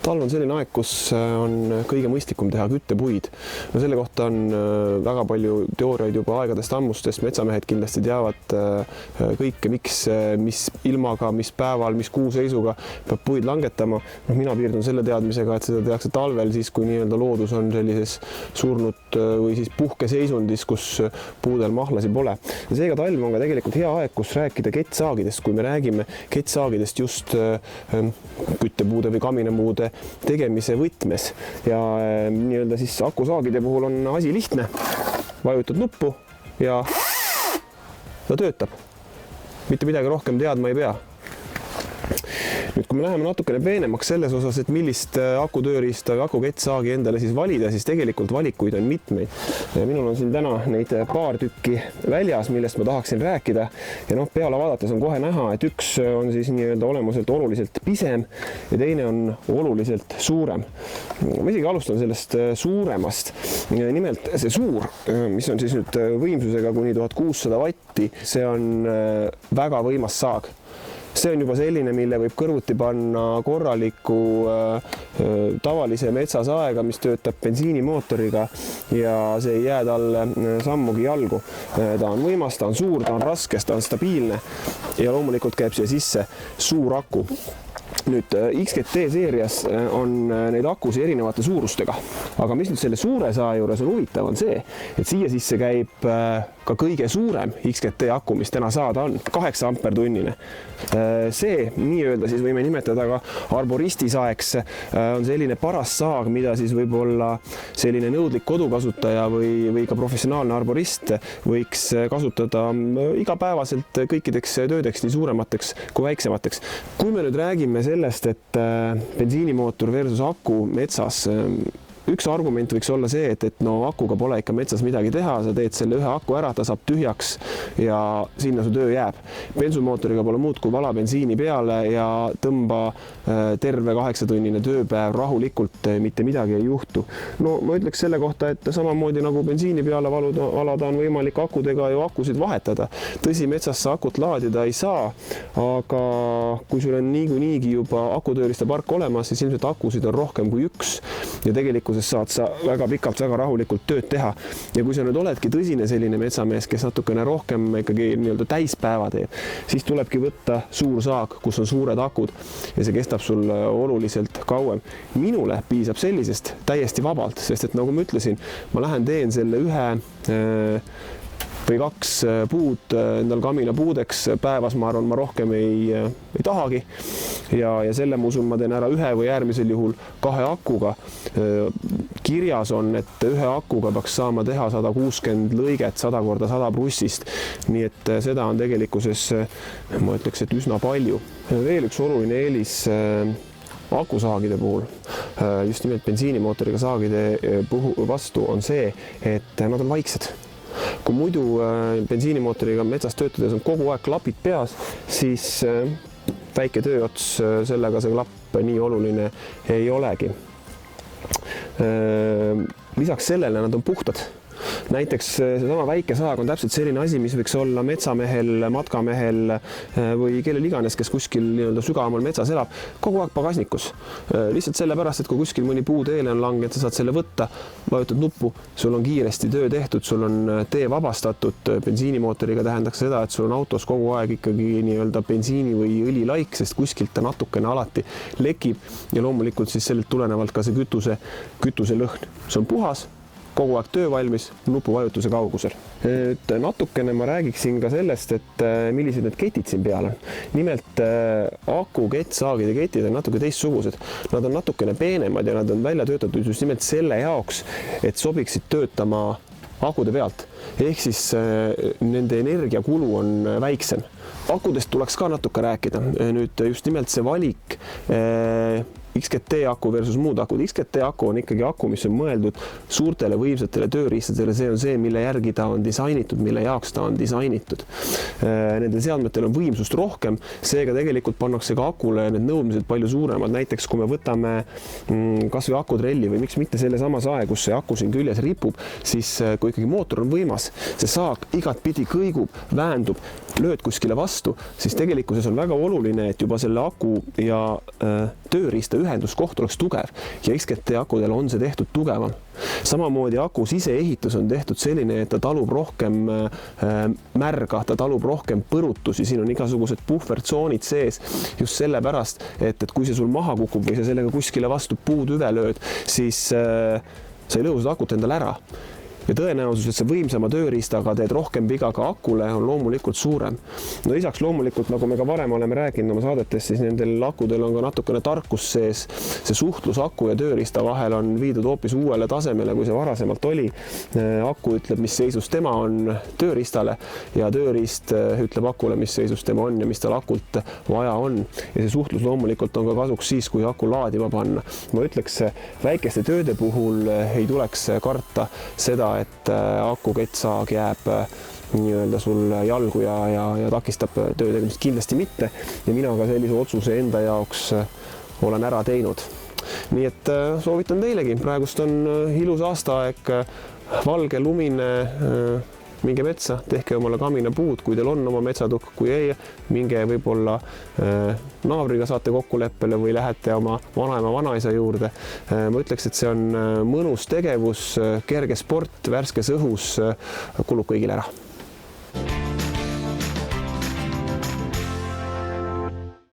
Talv on selline aeg, kus on kõige mõistlikum teha küttepuid. No selle kohta on väga palju teooriaid juba aegadest ammustest. Metsamehed kindlasti teavad kõike, mis ilmaga, mis päeval, mis kuuseisuga peab puid langetama. No, mina piirdun selle teadmisega, et seda tehakse talvel siis, kui nii-öelda loodus on sellises surnud või siis puhkeseisundis, kus puudel mahlasi pole. Ja seega talv on ka tegelikult hea aeg, kus rääkida kettsaagidest, kui me räägime kettsaagidest just küttepuude või kaminapuude tegemise võtmes ja nii-öelda siis akusaagide puhul on asi lihtne. Vajutad nuppu ja ta töötab. Mitte midagi rohkem teadma ei pea. Nüüd, kui me läheme natukene peenemaks selles osas, et millist akutööriista või akuketsaagi endale siis valida, siis tegelikult valikuid on mitmeid. Minul on siin täna neid paar tükki väljas, millest ma tahaksin rääkida. Ja peale vaadates on kohe näha, et üks on siis nii-öelda olemuselt oluliselt pisem ja teine on oluliselt suurem. Ma isegi alustan sellest suuremast. Nimelt see suur, mis on siis nüüd võimsusega kuni 1600 vatti, see on väga võimas saag. See on juba selline, mille võib kõrvuti panna korraliku tavalise metsasaega, mis töötab bensiinimootoriga ja see ei jää talle sammugi jalgu. Ta on võimas, ta on suur, ta on raske, ta on stabiilne ja loomulikult käib siia sisse suur aku. Nüüd XGT seerias on neid akusi erinevate suurustega, aga mis nüüd selle suure saa juures on huvitav on see, et siia sisse käib ka kõige suurem XGT aku, mis täna saada on, 8 ampertunnine. See nii-öelda siis võime nimetada ka arboristisaeks, on selline paras saag, mida siis võib-olla selline nõudlik kodukasutaja või ka professionaalne arborist võiks kasutada igapäevaselt kõikideks töödeks, nii suuremateks kui väiksemateks. Kui me nüüd räägime sellest, et bensiinimootor versus aku metsas, üks argument võiks olla see, et akuga pole ikka metsas midagi teha, sa teed selle ühe aku ära, ta saab tühjaks ja sinna su töö jääb. Bensumootoriga pole muud kui vala bensiini peale ja tõmba terve 8-tunnine tööpäev rahulikult, mitte midagi ei juhtu. No ma ütleks selle kohta, et samamoodi nagu bensiini peale valada on võimalik akudega ju akusid vahetada. Tõsi, metsas sa akut laadida ei saa, aga kui sul on niigi juba akutööriste park olemas, siis ilmselt akusid on rohkem kui üks ja tegelikult saad sa väga pikalt, väga rahulikult tööd teha. Ja kui sa nüüd oledki tõsine selline metsamees, kes natukene rohkem ikkagi nii-öelda täispäeva teeb, siis tulebki võtta suur saag, kus on suured akud ja see kestab sul oluliselt kauem. Minule piisab sellisest täiesti vabalt, sest et nagu ma ütlesin, ma lähen teen selle ühe või 2 puud endal kaminapuudeks päevas, ma arvan, ma rohkem ei tahagi ja selle ma usun, ma teen ära ühe või äärmisel juhul 2 akuga. Kirjas on, et ühe akuga peaks saama teha 160 lõiget 100 × 100 plussist, nii et seda on tegelikkuses, ma ütleks, et üsna palju. Veel üks oluline eelis akusaagide puhul, just nimelt bensiinimootoriga saagide vastu on see, et nad on vaiksed. Kui muidu bensiinimootoriga metsas töötades on kogu aeg klapid peas, siis väike tööots sellega see klapp nii oluline ei olegi. Lisaks sellele nad on puhtad. Näiteks seesama väike saag on täpselt selline asi, mis võiks olla metsamehel, matkamehel või kellel iganes, kes kuskil nii-öelda sügavamal metsas elab, kogu aeg pagasnikus. Lihtsalt sellepärast, et kui kuskil mõni puu teele on langenud, sa saad selle võtta, vajutad nuppu, sul on kiiresti töö tehtud, sul on tee vabastatud. Bensiinimootoriga tähendaks seda, et sul on autos kogu aeg ikkagi nii-öelda bensiini või õlilaik, sest kuskilt ta natukene alati lekib ja loomulikult siis sellelt tulenevalt ka see kütuse lõhn. See on puhas, kogu aeg töö valmis, nupuvajutuse kaugusel. Natukene ma räägiksin ka sellest, et millised need ketid siin peal on. Nimelt aku kettsaagide ketid on natuke teistsugused. Nad on natukene peenemad ja nad on välja töötatud just nimelt selle jaoks, et sobiksid töötama akude pealt. Ehk siis nende energiakulu on väiksem. Akudest tuleks ka natuke rääkida. Nüüd just nimelt see valik XGT aku versus muud akud. XGT aku on ikkagi aku, mis on mõeldud suurtele võimsatele tööriistadele. See on see, mille järgi ta on disainitud, mille jaoks ta on disainitud. Nendel seadmetel on võimsust rohkem, seega tegelikult pannakse ka akule need nõudmised palju suuremad. Näiteks kui me võtame kas või akutrelli või miks mitte selle sama sae, kus see aku siin küljes ripub, siis kui ikkagi mootor on võimas, see saag igat pidi kõigub, väändub, lööd kuskile vastu, siis tegelikkuses on väga oluline, et juba selle aku ja tööriista ühenduskoht oleks tugev ja XGT akudel on see tehtud tugevam. Samamoodi aku siseehitus on tehtud selline, et ta talub rohkem märga, ta talub rohkem põrutusi, siin on igasugused puhvertsoonid sees just sellepärast, et kui see sul maha kukub või sa sellega kuskile vastu puutüve lööd, siis sa ei lõhu seda akut endale ära. Ja tõenäosus, et see võimsama tööriistaga teed rohkem viga ka akule, on loomulikult suurem. No lisaks loomulikult, nagu me ka varem oleme rääkinud oma saadetes, siis nendel akudel on ka natukene tarkus sees. See suhtlus aku ja tööriista vahel on viidud hoopis uuele tasemele, kui see varasemalt oli. Aku ütleb, mis seisus tema on tööriistale ja tööriist ütleb akule, mis seisus tema on ja mis tal akult vaja on. Ja see suhtlus loomulikult on ka kasuks siis, kui aku laadima panna. Ma ütleks, väikeste tööde puhul ei tuleks karta seda, et akuketsaag jääb nii-öelda sul jalgu ja takistab töö tegemist, kindlasti mitte. Ja mina ka sellise otsuse enda jaoks olen ära teinud. Nii et soovitan teilegi, praegust on ilus aastaaeg, valge, lumine, minge metsa, tehke omale kaminapuud, kui teil on oma metsatukk, kui ei, minge võib-olla naabriga saate kokkuleppele või lähete oma vanaema vanaisa juurde. Ma ütleks, et see on mõnus tegevus, kerge sport, värskes õhus, kulub kõigile ära.